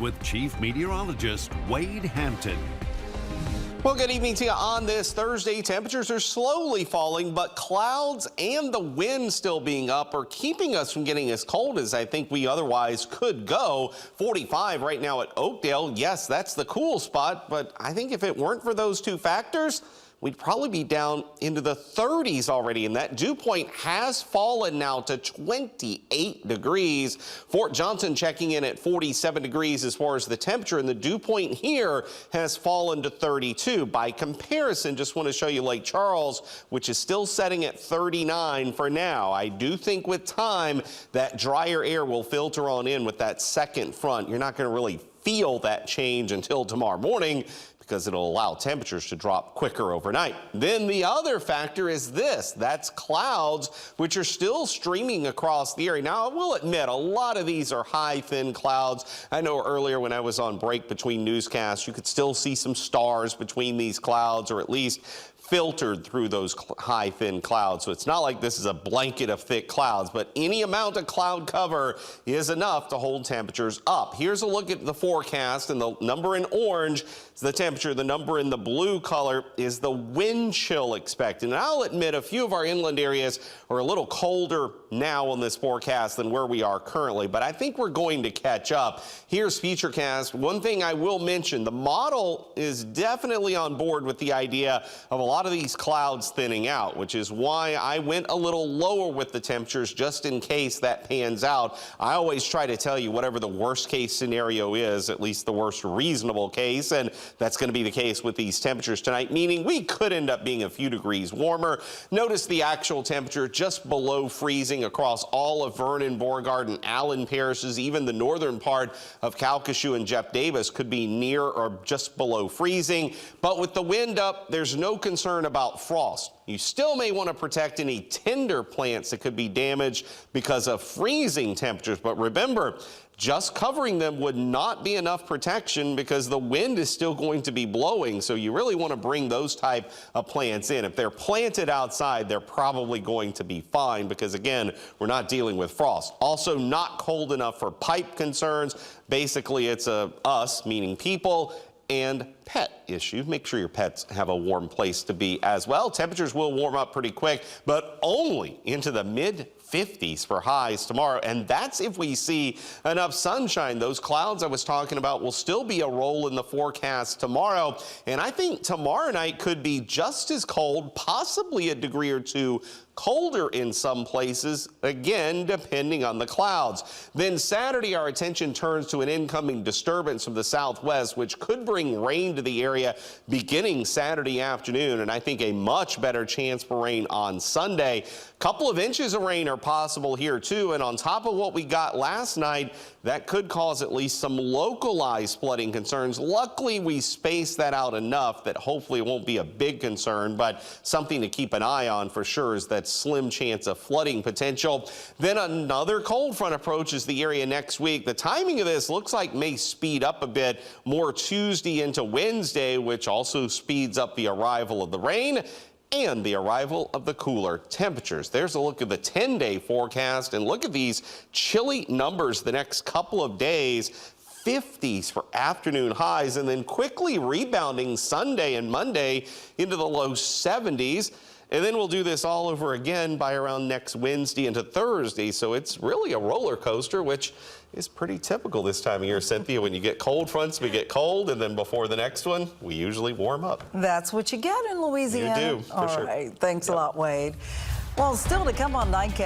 with Chief Meteorologist Wade Hampton. Well, good evening to you on this Thursday. Temperatures are slowly falling, but clouds and the wind still being up are keeping us from getting as cold as I think we otherwise could go. 45 right now at Oakdale. Yes, that's the cool spot, but I think if it weren't for those two factors, we'd probably be down into the 30s already, and that dew point has fallen now to 28 degrees. Fort Johnson checking in at 47 degrees as far as the temperature, and the dew point here has fallen to 32. By comparison, just want to show you Lake Charles, which is still setting at 39 for now. I do think with time that drier air will filter on in with that second front. You're not going to really feel that change until tomorrow morning, because it'll allow temperatures to drop quicker overnight. Then the other factor is this, that's clouds, which are still streaming across the area. Now, I will admit, a lot of these are high, thin clouds. I know earlier when I was on break between newscasts, you could still see some stars between these clouds, or at least filtered through those high, thin clouds. So it's not like this is a blanket of thick clouds, but any amount of cloud cover is enough to hold temperatures up. Here's a look at the forecast, and the number in orange is the temperature. The number in the blue color is the wind chill expected. And I'll admit a few of our inland areas are a little colder now on this forecast than where we are currently, but I think we're going to catch up. Here's Futurecast. One thing I will mention, the model is definitely on board with the idea of a lot of these clouds thinning out, which is why I went a little lower with the temperatures just in case that pans out. I always try to tell you whatever the worst case scenario is, at least the worst reasonable case, and that's going to be the case with these temperatures tonight, meaning we could end up being a few degrees warmer. Notice the actual temperature just below freezing across all of Vernon, Beauregard, and Allen parishes. Even the northern part of Calcasieu and Jeff Davis could be near or just below freezing. But with the wind up, there's no concern about frost. You still may want to protect any tender plants that could be damaged because of freezing temperatures. But remember, just covering them would not be enough protection because the wind is still going to be blowing. So you really want to bring those type of plants in. If they're planted outside, they're probably going to be fine because, again, we're not dealing with frost. Also, not cold enough for pipe concerns. Basically, it's a us, meaning people, and pet issue. Make sure your pets have a warm place to be as well. Temperatures will warm up pretty quick, but only into the mid-50s for highs tomorrow. And that's if we see enough sunshine. Those clouds I was talking about will still be a roll in the forecast tomorrow. And I think tomorrow night could be just as cold, possibly a degree or two colder in some places, again, depending on the clouds. Then Saturday, our attention turns to an incoming disturbance from the southwest, which could bring rain to the area beginning Saturday afternoon, and I think a much better chance for rain on Sunday. A couple of inches of rain are possible here too, and on top of what we got last night, that could cause at least some localized flooding concerns. Luckily, we spaced that out enough that hopefully it won't be a big concern, but something to keep an eye on for sure is that slim chance of flooding potential. Then another cold front approaches the area next week. The timing of this looks like may speed up a bit more Tuesday into Wednesday, which also speeds up the arrival of the rain and the arrival of the cooler temperatures. There's a look at the 10-day forecast, and look at these chilly numbers the next couple of days. 50s for afternoon highs, and then quickly rebounding Sunday and Monday into the low 70s. And then we'll do this all over again by around next Wednesday into Thursday. So it's really a roller coaster, which is pretty typical this time of year, Cynthia. When you get cold fronts, we get cold, and then before the next one, we usually warm up. That's what you get in Louisiana. You do, for sure. All right. Thanks a lot, Wade. Well, still to come on Nightcast.